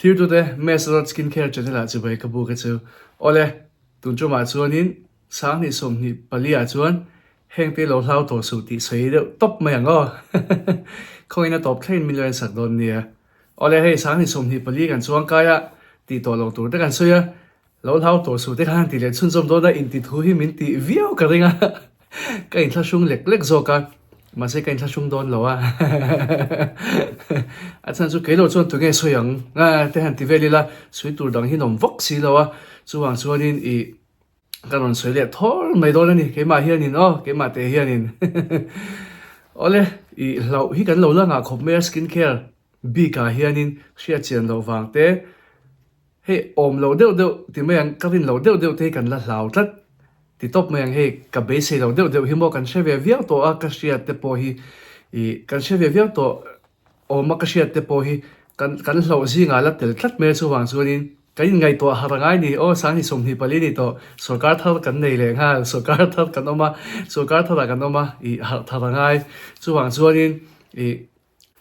here to the Mesolot skincare channel at Zubai Kabu Katsu. Ole, Tuncho Matsuanin, Sang ni som ni Palia Chuan, Heng Te Lo Lao To Suti, say the top mango. Coin a top 10 million Sakdon near. Ole, hey, Sang ni som ni Pali and Chuan Kaya, Tito Lo to the Gansuya, Lo Lao To Suti Hanti, let Sun some dollar in Titu him in the Vio Karinga. Kain Tashung Lek Zoka. Mà sẽ cảnh sát trung đôn lâu à, anh sang chú kể lâu chuan tụi nghe soi yang, thế hành thì về đi là suy tụi đằng hi nồng vóc xí lâu à, chú hoàng chú anh ý, cái nón soi lẹ thor mấy đô lên đi, cái mà hiền nín, cái mà tệ hiền nín, ole, ý lâu hi cái lâu là ngã khop me skincare, bi cả hiền nín, xia tiền lâu vàng té, hey ôm lâu đều, thì mấy anh cái lâu đều thế cần là lâu tất. Thì top mà he cả base lo đều hi mo kan she ve viau to a ka sia te po hi I kan she ve viau to o ma ka sia te po hi kan lo zi nga la tel thlat me chu wang chuanin cái ngai to harangai ni o sang hi som hi pali ni to sarkar thar kan nei le nga sarkar thar kan oma sarkar thar kan oma I harangai chu wang chuanin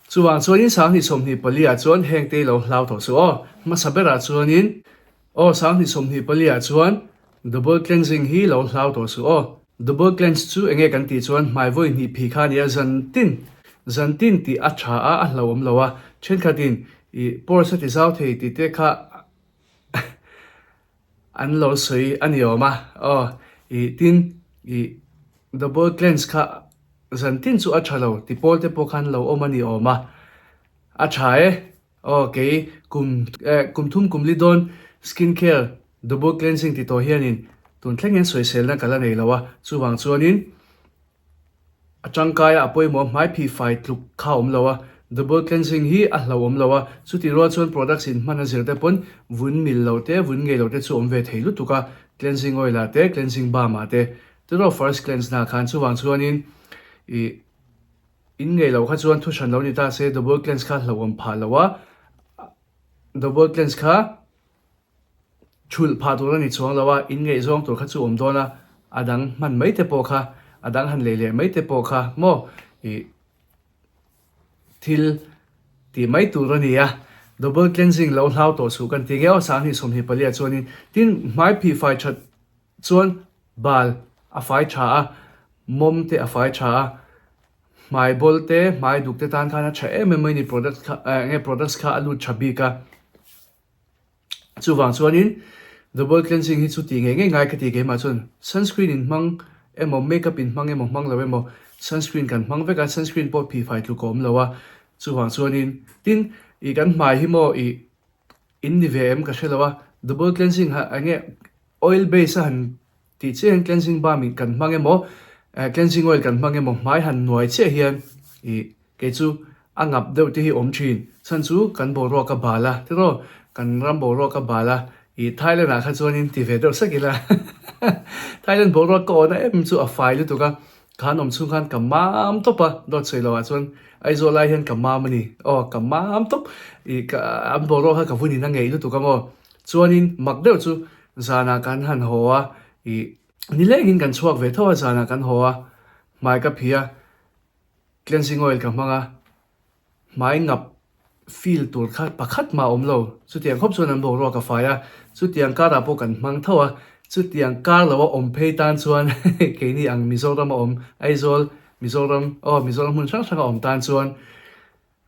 chu wang chuanin sang hi som hi pali a chuan heng te lo lau to chu o ma sabera chuanin o sang hi som hi pali a chuan double cleansing hi lo hlau to su o double cleanse chu enge kan ti chuan mai voi ni phi kha nia zantin ti a tha a hlawm lowa chen khatin I por sa ti zau thei ti te kha an lo sui anioma o tin double cleanse kha zantin chu a tha lo ti pol te po khan lo omani oma a tha okay kum thum kum li don skincare double cleansing ti to hianin tun thlengin soi sel na kala nei lawa chuwang chuanin atangkaya apoi mo mai phi fai tluk khaum lawa double cleansing hi a hlawom lawa chuti ro chuan products in manager te pon vun mil lote vun ngei lote chu om ve theilu tuka cleansing oil ate cleansing balm ate turo first cleanse na khan chuwang chuanin in ngei lo kha chuan thu shan lo ni ta se double cleanse kha hlawom pha lawa double cleanse kha chul pha tu ni chuang lawa in ngei zong tur kha chu om dona adang man mai te po kha adang han le mai te po kha mo thil ti mai tu ro ni ya double cleansing lo hlau to su kan ti ngeo sang hi som hi palia chuanin tin mai phi fai chat chuan bal a fai cha mom te a fai cha mai bol te mai duk te tan khana cha em mai ni product kha nge products kha alu chabi ka chu wang chuanin double cleansing hi chu ti ngai ka ti ke ma chun sunscreen in mang emo makeup in mang emo mang lawe mo sunscreen kan mang ve ka sunscreen po phi fai tu kom lawa chu wang chuanin tin I kan mai hi mo in ni vm ka shelawa double cleansing ha ange oil base han ti chen cleansing balm kan mang emo cleansing oil kan mang emo mai han noi che hian ke chu angap deuh ti hi om thin chan chu kan bo ro ka bala tero kan ram bo ro ka bala Thailand à khá chuan in ti ve deuh sakila Thailand bo ro ko na em chu a file tu ka khan om chung khan kamam topa dot sei lo a chuan ai zo lai hian kamam ani kamam top ka am bo ro ha ka vuni na ngei lu tu ka mo chuan in mak deuh chu zana kan han ho a ni lengin kan chuak ve thaw zana kan ho a mai ka phia cleansing oil ka manga mai ngap feel tur khat pakhat ma om lo chu tiang khop chuan an bo ro ka faya chu tiang ka ra po kan mang thawa chu tiang ka lo om phei tan chuan ke ni ang mizoram om aizol mizoram mun sang om tan chuan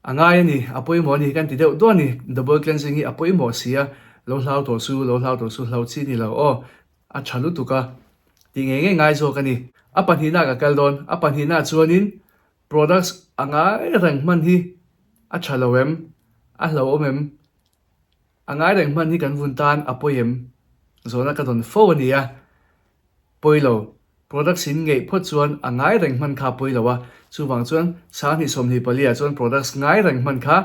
angai ni apoi mo ni kan ti deuh do ni double cleansing hi apoi mo sia lo hlau to su hlau chi ni lo a chalu tuka ti ngai zo ka ni apan hi na ka kaldon apan hi na chuanin products angai rang man hi a chalowem a hlawomem angai reng man hi kan vun tan apoyem zona ka don fo ania poilo product sin ngei phot chuan angai reng man kha poilowa chu wang chuan sa ni som hi palia chuan products ngai reng man kha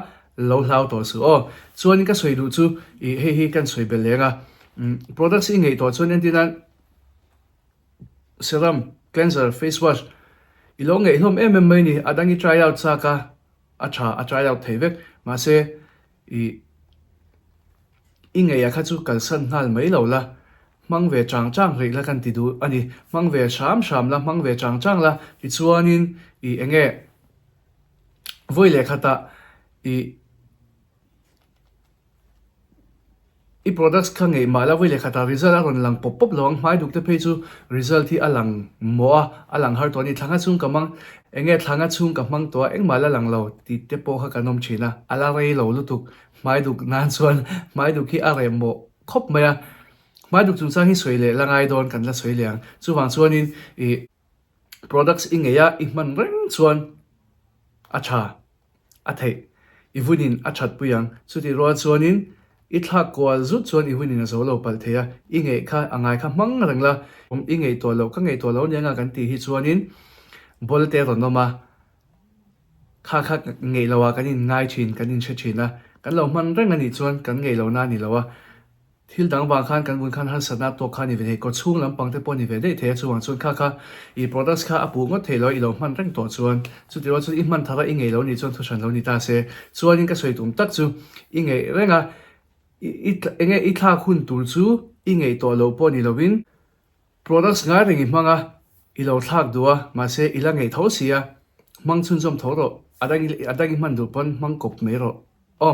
lo hlau to su chuan ka soi lu chu he kan soi belenga products i ngei to chuan entina serum cleanser face wash ilong ngei hlom mai ni adangi try out sa ka a try out theivek ma se ingei a kha chu kalsan hnal mai lo la mang ve chang ri la kan ti du ani mang ve sham la mang ve chang la ti chuanin enge voi le khata i products kha ngei ma la wele khata result a ron lang pop pop lawang mai duk te phei chu result hi alang mo alang har to ni thanga chung kamang enge thanga chung kamang to eng ma la lang lo ti te po kha kanom china ala rei lo lu tuk mai duk nan chuan mai duk hi a re mo khop maya mai duk chung sang hi soile langai don kan la soileang chu wang chuanin i products ingeya i man reng chuan acha athei ivunin achat puyang chuti ro chuanin i thla kwal zut chuan ivunin a zo lo pal theya inge kha angai kha mang rangla inge to lo ka ngei to lo nenga kan ti hi chuanin bolte ronoma kha kha ngei lawa kanin ngai thin kanin che thina kan lo man reng ani chuan kan ngei lo na ni lawa thil dang wang khan kan bun khan han sana to khan ni ve ko chung lam pang te pon ni ve de the chuang chuan kha kha i products kha apu ngo thelo i lo man reng to chuan chu ti ro chu i man thara i ngei lo ni chuan thu than lo ni ta se chuan in ka soi tum tak chu i ngei renga enge i thla khun tur chu i ngei to lo po ni lovin products nga ring i manga i lo thak duwa ma se i la ngei tho sia mang chun jom thoro adangi man du pon mang kop me ro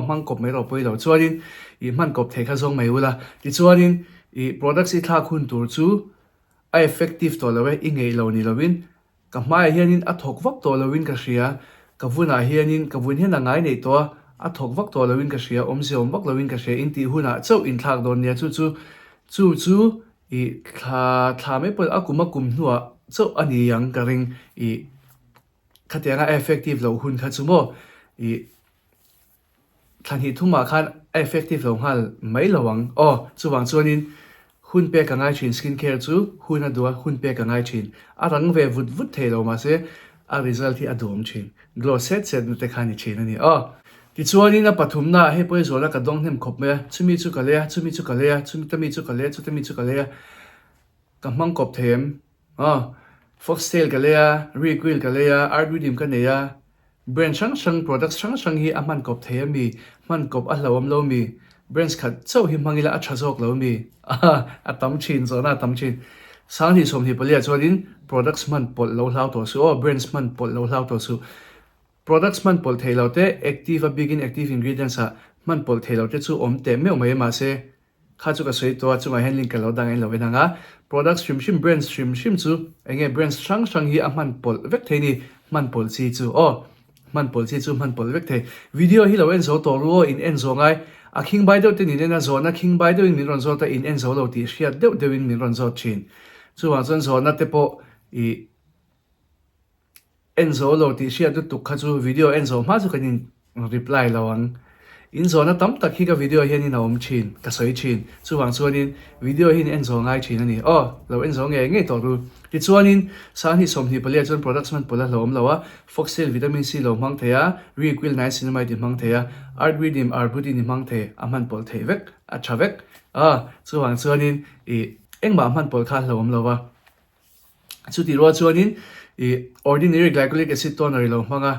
mang kop me ro poi lo chuanin i man kop the kha zong mai ula ti chuanin i products i thla khun tur chu a effective to lo we i ngei lo ni lovin ka mai hianin a thok vak to lovin ka hria ka vuna hianin ka vun hian angai nei to a thok vak to lovin ka hria om se om vak lovin ka hria in ti huna chau in thak don nia chu i thla me pol akuma kum hnuwa chau ani yang ka ring i khatianga effective lo hun kha chumo i than hi thuma khan effective lo hal mai lawang chuwang chuanin hun pe ka ngai thin skin care chu hun a duwa hun pe ka ngai thin a rang ve vut vut thelo ma se a result hi adom thin glow set na te khani thin ani ti chuanin a pathum na he poi zola ka dong hnem khop me chumi chu ka le chumi tami chu ka le ka mang kop them foxtail ka le requil ka le arbudim ka ne ya brand sang products sang hi aman kop the mi man kop a hlawam lo mi brands khat chau hi mangila a thazok lo mi a tam chin zona tam chin sang hi som hi polia chuanin products man pol lo hlau to su brands man pol lo hlau to su products man pol thei lo te active active ingredients a man pol thei lo te chu om te me mai ma se kha chu ka soi to chu ma handling ka lo dang en lo wenanga products shim brands shim chu enge brands sang hi a man pol vek thei ni man pol chi chu man pol chi chu man pol vek the video hi lo en zo to ru in en zo ngai a king bai do te ni na zo na king bai do in ron zo ta in en zo lo ti hriat deuh in min ron zo chin chu wa zon zo na te po i en zo lo ti hriat du tuk kha chu video en zo ma chu kanin reply lawang in zo na tam tak hi ka video hian in om chin ka soi chin chu wang chuanin video hin en zo ngai chin ani lo en zo nge to ru ti chuanin san hi som hi palia chon products man pola hlom lawa foxtail vitamin c lo mang theya requil niacinamide mang theya arbutin ni mang the aman pol the vek a chavek chu wang chuanin i engma man pol kha hlom lawa chu ti ro chuanin i ordinary glycolic acid toner lo manga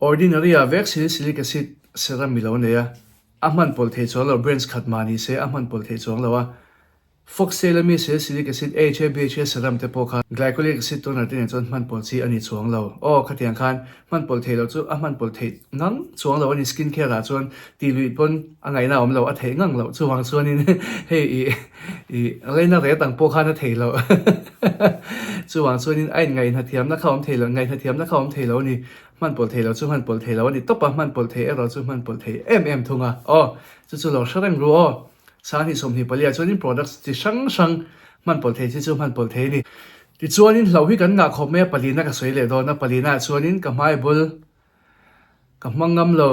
ordinary vek salicylic acid serum milo neya aman pol the cholo brands khat mani se aman pol the chong lawa foxtailami salicylic acid AHA BHA serum te po kha glycolic acid toner te chon man pol chi ani chuang lo khatiang khan man pol the lo chu a man pol the ngang chuang lo ani skin care la chon ti lui pon angai na om lo a the ngang lo chuang chuan in hei i leina re tang po khan a the lo chuang chuan in ai ngai na thiam na khawm the lo ngai na thiam na khawm the lo ni man pol the lo chu man pol the lo ni topa man pol the ero chu man pol the thunga chu lo sarang ru sang hi som hi palia chuanin products chi sang man pol the chu man pol the ni ti chuanin lo hi kan nga khom me palina ka soile do na palina chuanin ka mai bul ka mangam lo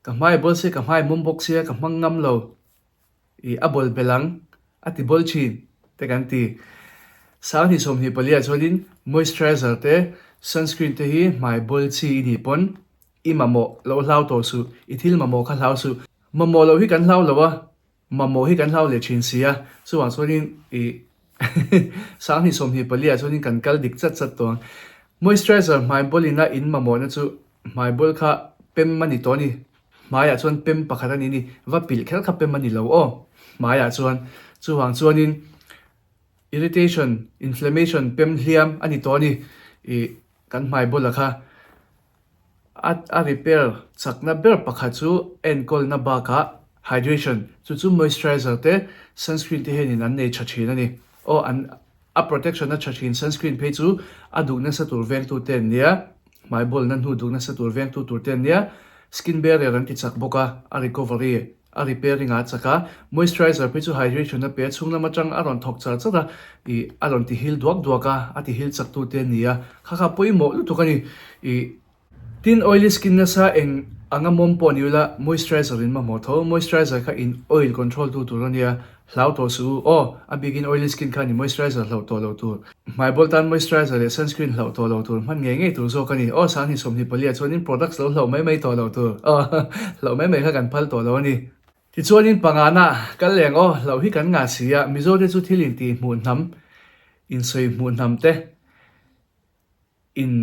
ka mai bul se ka mai mum box se ka mangam lo i abol belang ati bol chin te kan ti sang hi som hi palia chuanin moisturizer te sunscreen te hi mai bol chi ni pon i mamo lo hlau to su i thil mamo kha hlau su mamo lo hi kan hlau lawa mamo hi kan hlau le chin sia chu wang chuanin i sang hi som hi palia chuanin kan kal dik chat to moisturizer mai bolina in mamo na chu mai bol kha pem mani to ni maya chuan pem pakhat ani ni va pil khel kha pem mani lo maya chuan chu wang chuanin irritation inflammation pem hliam ani to ni i kan mai bola kha a repair chakna ber pakha chu enkol na ba ka hydration chu moisturizer te sunscreen te henin an nei thachin ani o an a protection na thachin sunscreen phe chu adu na sa tur veng tu ten nia mai bol nan hu du na sa tur veng tu tur ten nia skin barrier an ti chak boka a recovery a repairing a chaka moisturizer phe chu hydration na pe chungna matang aron thok cha cha I alon ti hil duak duaka a ti hil chak tu ten nia kha poimo lu tu kani I tin oily skin na sa eng anga mom poniula moisturizer in ma mo tho moisturizer kha in oil control tu tu nia hlau to su o a begin oily skin kha ni moisturizer hlau to lo tu my boltan moisturizer le sunscreen hlau to lo tu man nge tu zo kani o sang ni som ni polia chonin products lo hlau mai to lo tu o hlau mai kha kan phal to lo ni ti chonin pangana kal leng o hlau hi kan nga sia mizo de chu thilin ti mun nam in soi mun nam te in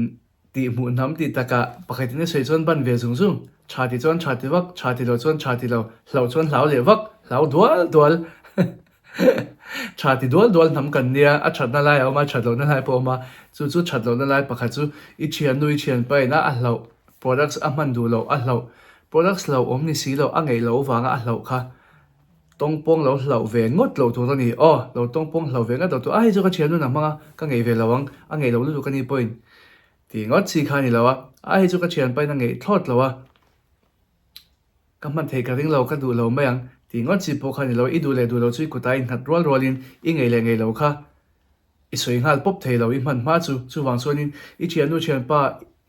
ti mu nam ti taka pakhatin sei chon ban ve zung zung chati chon chati wak chati lo chon chati lo hlau chon hlau le wak hlau dual chati dual nam kan nia a chatna lai ma chatlo na lai po ma chu chatlo na lai pakha chu I chian nui chian pai na a hlau products a man du lo a hlau products lo om ni si lo a ngei lo wanga a hlau kha tongpong lo hlau ve ngot lo tu ni o lo tongpong hlau ve nga to ai chu ka chian nu na ma ka ngei ve lawang a ngei lo lu ka ni point ti ngot si kha ni lawa a hi chu ka chian pai na ngei thot lawa ka man thei ka ring lo ka du lo mayang ti ngot si po kha ni lo I du lo chui ku tai nat rolin I ngei lo kha I soi ngal pop thei lo I man ma chu wang chonin I chian nu chian pa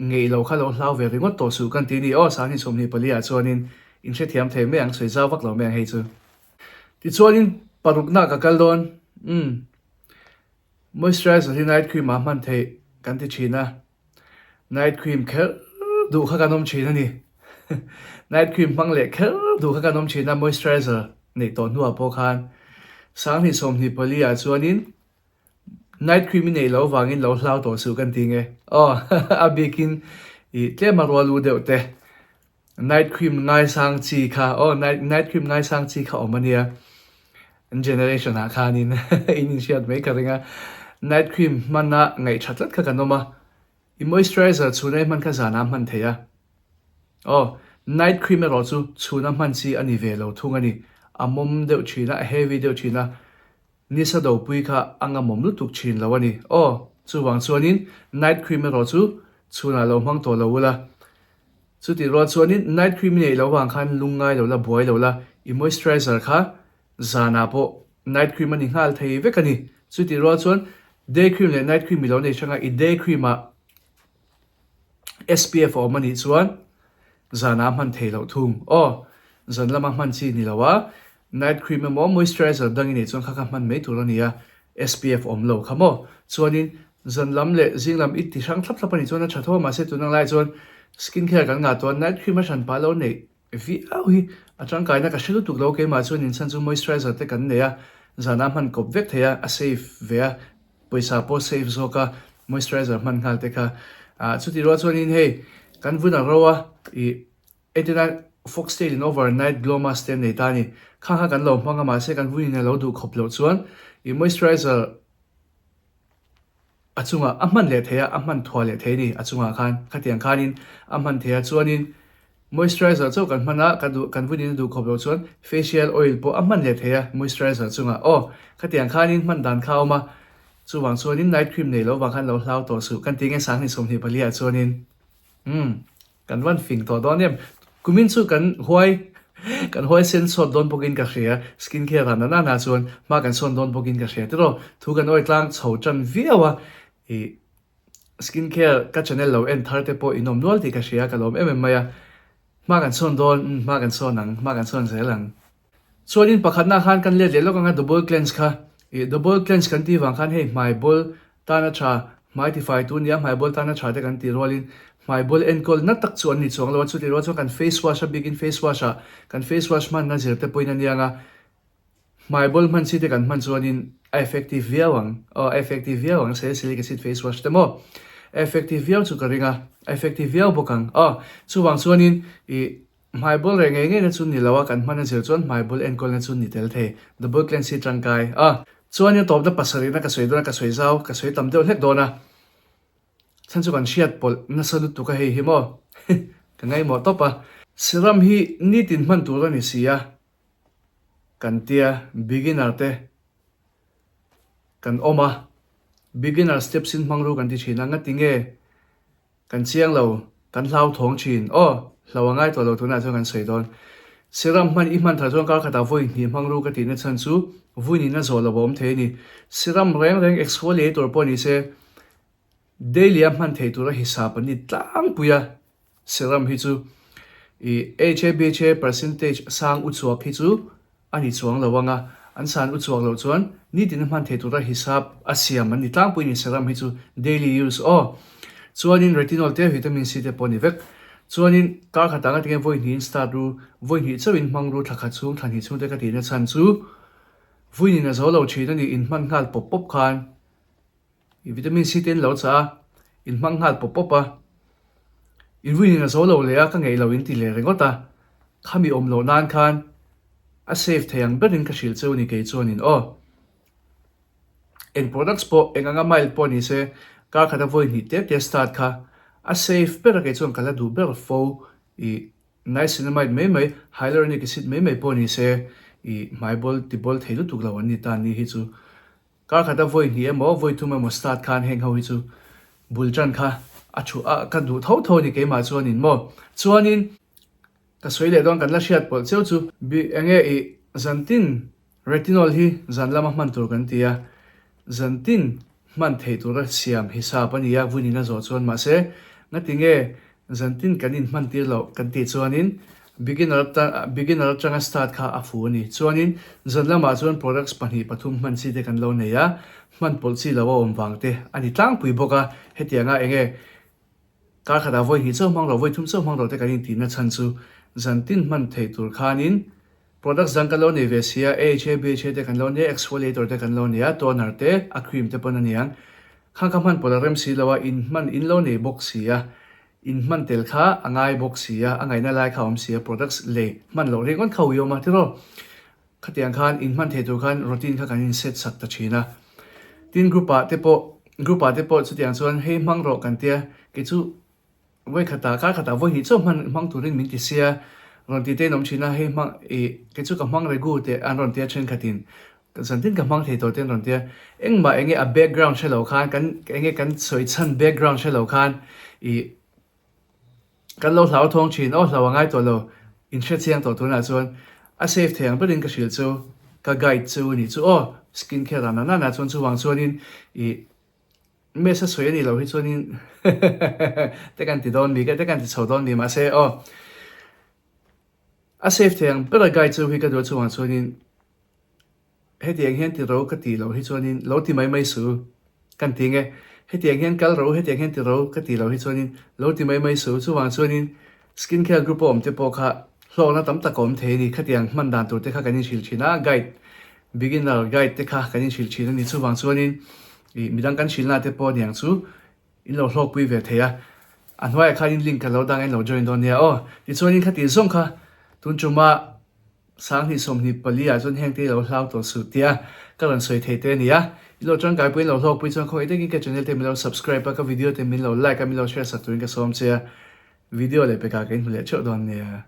ngei lo kha lo hlau ve ringot to su kan ti ni o sa ni som ni palia chonin in she thiam thei mayang soi za wak lo mayang hei chu ti chonin paruk na ka kal don moisturizer hi night cream a man thei kan ti china night cream kher du kha kanom china ni night cream mang le kher du kha kanom china moisturizer nei to nuwa po khan sang ni som ni palia chuanin night cream nei lo wangin lo hlau to su kan tinge oh a bikin I tle marwalu de te night cream ngai sang chi kha oh night cream ngai sang chi kha omania generation a khanin in shiat me ka ringa night cream manna ngai thatlat kha kanoma I moisturizer chunai man kha zana man theya oh night cream ro chu chuna man chi ani ve lo thung ani amom de china heavy de china ni sa do pui kha anga mom lu tuk chin lo ani oh chu wang chuanin night cream ro chu chuna lo mang to lo la chu ti ro chuanin night cream nei lo wang khan lungai lo la boy lo la I moisturizer kha zana po night cream ani ngal thei ve kani chu ti ro chuan day cream le night cream mi lo nei changa I day cream a SPF o mani chuan zana man thei lo thum o zan lama man chi ni lawa night cream mo moisturizer dangi ni chuan kha man mei tur ania SPF om lo khamo chuanin zan lam le jinglam I ti sang thlap ani chuan a thatho ma se tunang lai chuan skin care kan nga to night cream a san pa lo nei vi au hi a chang kai na ka shilu tuk lo ke ma chuan in san chu moisturizer te kan neya zana man kop vek theya a safe ve poisa po safe zoka moisturizer man ngal te kha chu ti ro chuan in hei kan vuna rowa I etina foxtail in overnight glow mask ten nei tani kha kan lo hmanga ma se kan vunin lo du khop lo chuan I moisturizer achunga amman le theya amman thwa le thei ni achunga khan khatiang khanin amman theya chuanin moisturizer chu kan hmana kan vunin du khop lo chuan facial oil po amman le theya moisturizer chunga oh khatiang khanin man dan khauma chu wang chuanin night cream nei lo wang khan lo hlau to su kan tinge sang ni som ni palia chuanin kan wan fing to don em kumin chu kan huai sen sot don pokin ka hria skin care na chuan ma kan son don pokin ka hria tro thu kan oi tlang chho chan viawa I skin care ka channel lo en tharte po inom nual ti ka hria ka lom em maya ma kan son don ma kan son zelang chuanin pakhat na khan kan le lo ka double cleanse kha double cleanse kan ti wang khan hei my bol tana cha mightify tu nia my bol tana cha te kan ti rolin my bol enkol na tak chuan ni chong lo chu ti ro chu kan face wash a begin face wash a kan face wash man na zirte poina nianga my bol man si te kan man chuanin effective viawang salicylic acid face wash temo effective viaw chu karinga effective viaw bokang chu wang chuanin I my bol re nge na chu ni lawa kan man na zir chuan my bol enkol na chu ni tel the double cleanse tangkai chuan ni top da pasari na ka soi do na ka soi zau ka soi tam deuh hlek dona chan chu kan shiat pol na salu tu ka hei hi mo ka ngai mo topa serum hi ni tin man tur ani sia kan tia beginner te kan oma beginner steps in mangru kan ti china nga tinge kan chiang lo kan hlau thong chin hlawangai to lo tuna chu kan seidon serum man i man tha chong kar khata voi ni mangru ka ti na chan chu vui ni na zo lo bom the ni serum reng exfoliator po ni se daily man thei tur hisab ani tlang puya serum hi chu HA percentage sang uchuak hi chu ani chuang lawanga an san uchuak lo chuan ni tin man thei tur hisab asiam ani tlang pui ni serum hi chu daily use chuanin retinol te vitamin C te poni vek chuanin kar khata nga tinge voi ni start ru voi ni chawin mangru thakha chung thani chung te ka ti na chan chu voi ni na zo lo thina ni in man ngal pop pop khan vitamin C ten lo cha in man ngal pop pop a in vui ni na zo lo le a ka ngei lo in ti le rengota khami om lo nan khan a safe thayang berin ka shil chu ni ke chuanin en products po enganga mile po ni se kar khata voi ni te start kha a safe per ke chuan kala du ber fo niacinamide mai hyaluronic acid mai po ni se mai bol ti bol theilu tukla wan ni ta ni hi chu kar khata voi ni emo voi tu mo start khan heng ho hi chu buljan kha achu a ka du tho ni ke ma chuanin mo chuanin ka soile don kan la shiat pol cheu chu bi enge zantin retinol hi zanlama man tur kan tia zantin man thei tur siam hisab ani ya vuni na zo chuan ma se na tinge zantin kanin man tir lo kan ti chuanin beginner changa start kha afu ani chuanin zanlama chuan products pani pathum man si te kan lo ne ya man pol si lo om wangte ani tlang pui boka hetianga enge kar khada voi hi chawmang lo voi thum chawmang lo te kanin ti na chan chu zantin man thei tur khanin products zang kalo ne vesia HA te kan lo ne exfoliator te kan lo ne ya toner te a cream te pon aniang khang man polarem si lawa in lo ne box sia in man tel kha angai box sia angai na lai khawm sia products le man lo rengon khawiyo ma tiro khatiang khan in man thei tur khan routine kha kanin set sak ta china tin groupa te po chutiang chuan hei mang ro kan tia ke chu voi khata voi hi chaw mang turin min ti sia ron ti te nom china hei mang ke chu ka mang regu te an ron tia chen khatin zantin ka mang thei to ten ron tia engma enge a background shelo khan kan soi chan background shelo khan kan lo hlau thong chin hlawangai to lo in she chiang to tuna chuan a safe theng berin ka shil chu ka guide chu ni chu skin care na chuan chu wang chuanin mesa soi ani lo hi chuanin te kan ti don mi ka te kan ti chodon ni ma se a safe theng bera guide chu hi ka do chu wang chuanin hetiang hian ti ro ka ti lo hi chuanin lo ti mai su kan tinge hetiang hian kal ro hetiang hian ti ro ka ti lo hi chuanin lo ti mai su chu wang chuanin skin care group om te po kha hlo na tam takom the ni khatiang man dan tur te kha kanin shil china guide beginner guide te kha kanin shil china ni chu wang chuanin midang kan shilna te po niang chu in lo hlok pui ve theya anwai kha in link ka lo dang en lo join don nia ti chuanin khati zong kha tun chuma sang ni som ni palia chon heng te lo hlau to su tia kalan soi thei te nia ilo chon kai pui lo hlok pui chon khoi te ki ka channel te mi lo subscribe ka video te mi lo like ka mi lo share sa tuin ka som che video le pe ka ken le cho don nia